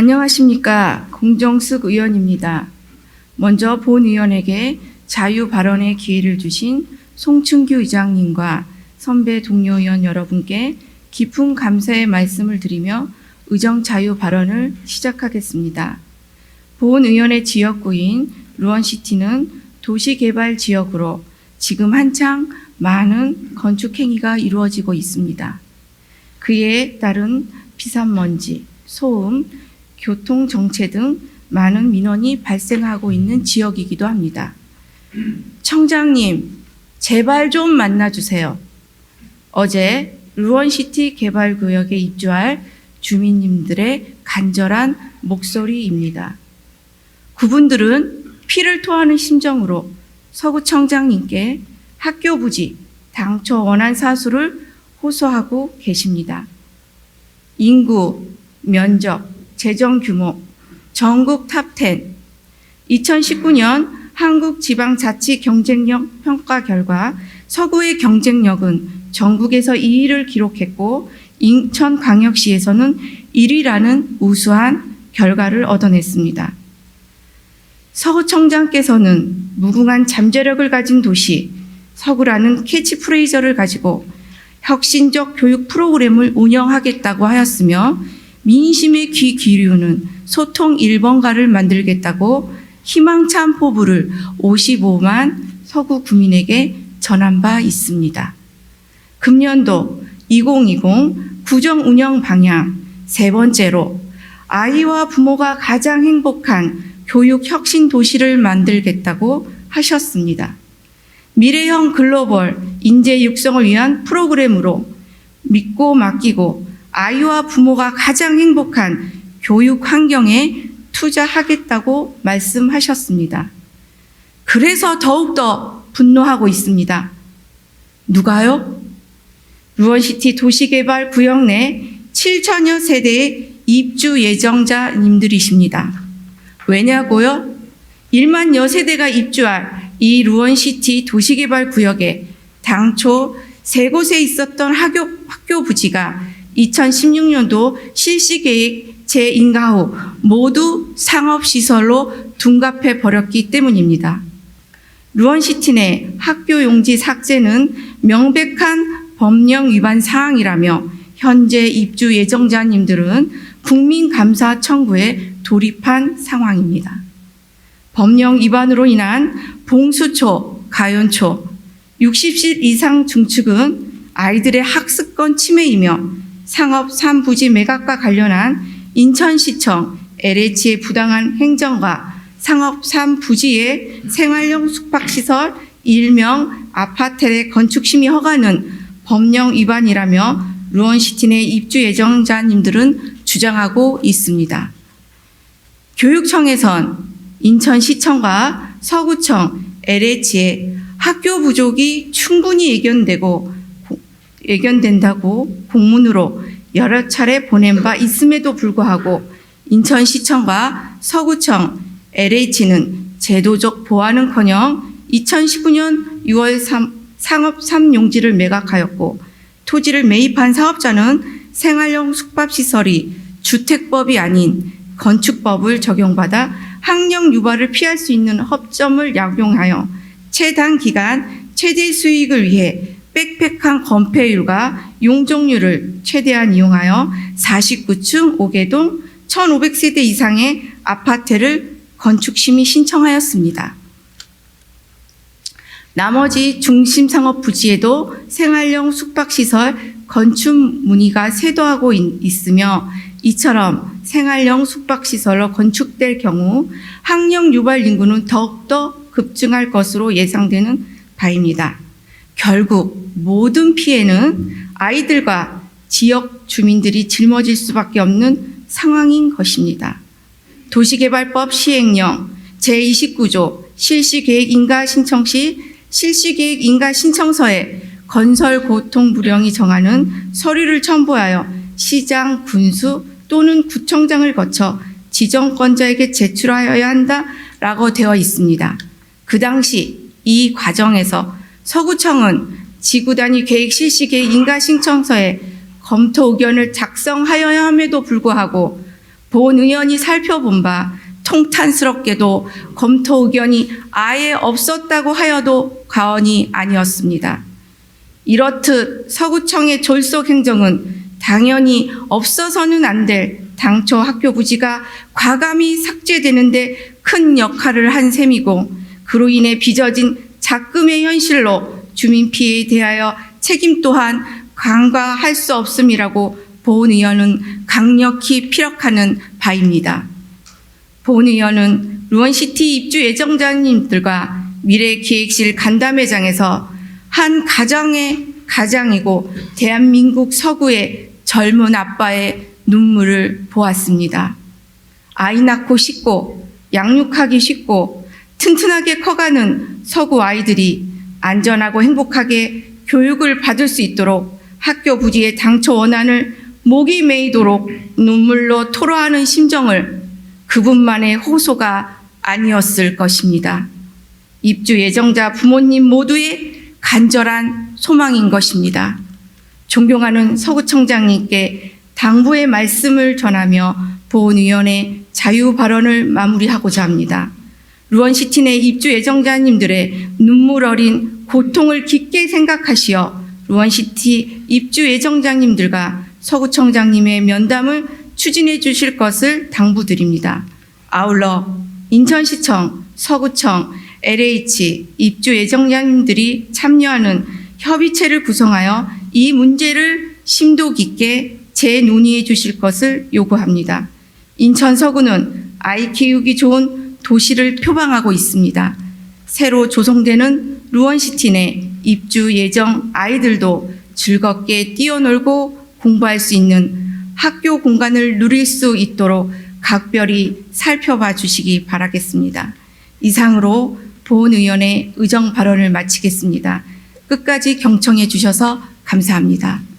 안녕하십니까. 공정숙 의원입니다. 먼저 본 의원에게 자유 발언의 기회를 주신 송충규 의장님과 선배 동료 의원 여러분께 깊은 감사의 말씀을 드리며 의정 자유 발언을 시작하겠습니다. 본 의원의 지역구인 루원시티는 도시개발 지역으로 지금 한창 많은 건축 행위가 이루어지고 있습니다. 그에 따른 비산먼지, 소음, 교통 정체 등 많은 민원이 발생하고 있는 지역이기도 합니다. 청장님, 제발 좀 만나주세요. 어제 루원시티 개발구역에 입주할 주민님들의 간절한 목소리입니다. 그분들은 피를 토하는 심정으로 서구청장님께 학교 부지, 당초 원한 사수를 호소하고 계십니다. 인구, 면적, 재정 규모, 전국 탑10, 2019년 한국지방자치 경쟁력 평가 결과 서구의 경쟁력은 전국에서 2위를 기록했고 인천광역시에서는 1위라는 우수한 결과를 얻어냈습니다. 서구청장께서는 무궁한 잠재력을 가진 도시, 서구라는 캐치프레이즈를 가지고 혁신적 교육 프로그램을 운영하겠다고 하였으며 민심의 귀 기울이는 소통 1번가를 만들겠다고 희망찬 포부를 55만 서구 구민에게 전한 바 있습니다. 금년도 2020 구정 운영 방향 세 번째로 아이와 부모가 가장 행복한 교육 혁신 도시를 만들겠다고 하셨습니다. 미래형 글로벌 인재 육성을 위한 프로그램으로 믿고 맡기고 아이와 부모가 가장 행복한 교육 환경에 투자하겠다고 말씀하셨습니다. 그래서 더욱더 분노하고 있습니다. 누가요? 루원시티 도시개발 구역 내 7천여 세대의 입주 예정자님들이십니다. 왜냐고요? 1만여 세대가 입주할 이 루원시티 도시개발 구역에 당초 세 곳에 있었던 학교 부지가 2016년도 실시계획 재인가 후 모두 상업시설로 둔갑해 버렸기 때문입니다. 루원시티 내 학교 용지 삭제는 명백한 법령 위반 사항이라며 현재 입주 예정자님들은 국민감사 청구에 돌입한 상황입니다. 법령 위반으로 인한 봉수초, 가연초, 60실 이상 중축은 아이들의 학습권 침해이며 상업 3부지 매각과 관련한 인천시청 LH의 부당한 행정과 상업 3부지의 생활용 숙박시설 일명 아파텔의 건축심의 허가는 법령 위반이라며 루원시티 내 입주 예정자님들은 주장하고 있습니다. 교육청에선 인천시청과 서구청, LH의 학교 부족이 충분히 예견된다고 공문으로 여러 차례 보낸 바 있음에도 불구하고 인천시청과 서구청, LH는 제도적 보완은커녕 2019년 6월 상업 3용지를 매각하였고 토지를 매입한 사업자는 생활용 숙박시설이 주택법이 아닌 건축법을 적용받아 학령 유발을 피할 수 있는 허점을 약용하여 최단 기간 최대 수익을 위해 빽빽한 건폐율과 용적률을 최대한 이용하여 49층 5개동 1,500세대 이상의 아파트를 건축심의 신청하였습니다. 나머지 중심상업 부지에도 생활용 숙박시설 건축 문의가 쇄도하고 있으며 이처럼 생활용 숙박시설로 건축될 경우 학령 유발 인구는 더욱더 급증할 것으로 예상되는 바입니다. 결국 모든 피해는 아이들과 지역 주민들이 짊어질 수밖에 없는 상황인 것입니다. 도시개발법 시행령 제29조 실시계획 인가 신청 시 실시계획 인가 신청서에 건설 고통 부령이 정하는 서류를 첨부하여 시장, 군수 또는 구청장을 거쳐 지정권자에게 제출하여야 한다라고 되어 있습니다. 그 당시 이 과정에서 서구청은 지구단위 계획 실시계획 인가 신청서에 검토 의견을 작성하여야 함에도 불구하고 본 의원이 살펴본 바 통탄스럽게도 검토 의견이 아예 없었다고 하여도 과언이 아니었습니다. 이렇듯 서구청의 졸속 행정은 당연히 없어서는 안 될 당초 학교 부지가 과감히 삭제되는데 큰 역할을 한 셈이고, 그로 인해 빚어진 작금의 현실로 주민 피해에 대하여 책임 또한 간과할 수 없음이라고 보은 의원은 강력히 피력하는 바입니다. 보은 의원은 루원시티 입주 예정자님들과 미래기획실 간담회장에서 한 가정의 가장이고 대한민국 서구의 젊은 아빠의 눈물을 보았습니다. 아이 낳고 쉽고 양육하기 쉽고 튼튼하게 커가는 서구 아이들이 안전하고 행복하게 교육을 받을 수 있도록 학교 부지의 당초 원안을 목이 메이도록 눈물로 토로하는 심정을 그분만의 호소가 아니었을 것입니다. 입주 예정자 부모님 모두의 간절한 소망인 것입니다. 존경하는 서구청장님께 당부의 말씀을 전하며 보훈위원회 자유 발언을 마무리하고자 합니다. 루원시티 내 입주 예정자님들의 눈물 어린 고통을 깊게 생각하시어 루원시티 입주 예정자님들과 서구청장님의 면담을 추진해 주실 것을 당부드립니다. 아울러 인천시청, 서구청, LH 입주 예정자님들이 참여하는 협의체를 구성하여 이 문제를 심도 깊게 재논의해 주실 것을 요구합니다. 인천 서구는 아이 키우기 좋은 도시를 표방하고 있습니다. 새로 조성되는 루원시티 내 입주 예정 아이들도 즐겁게 뛰어놀고 공부할 수 있는 학교 공간을 누릴 수 있도록 각별히 살펴봐 주시기 바라겠습니다. 이상으로 보훈의원의 의정 발언을 마치겠습니다. 끝까지 경청해 주셔서 감사합니다.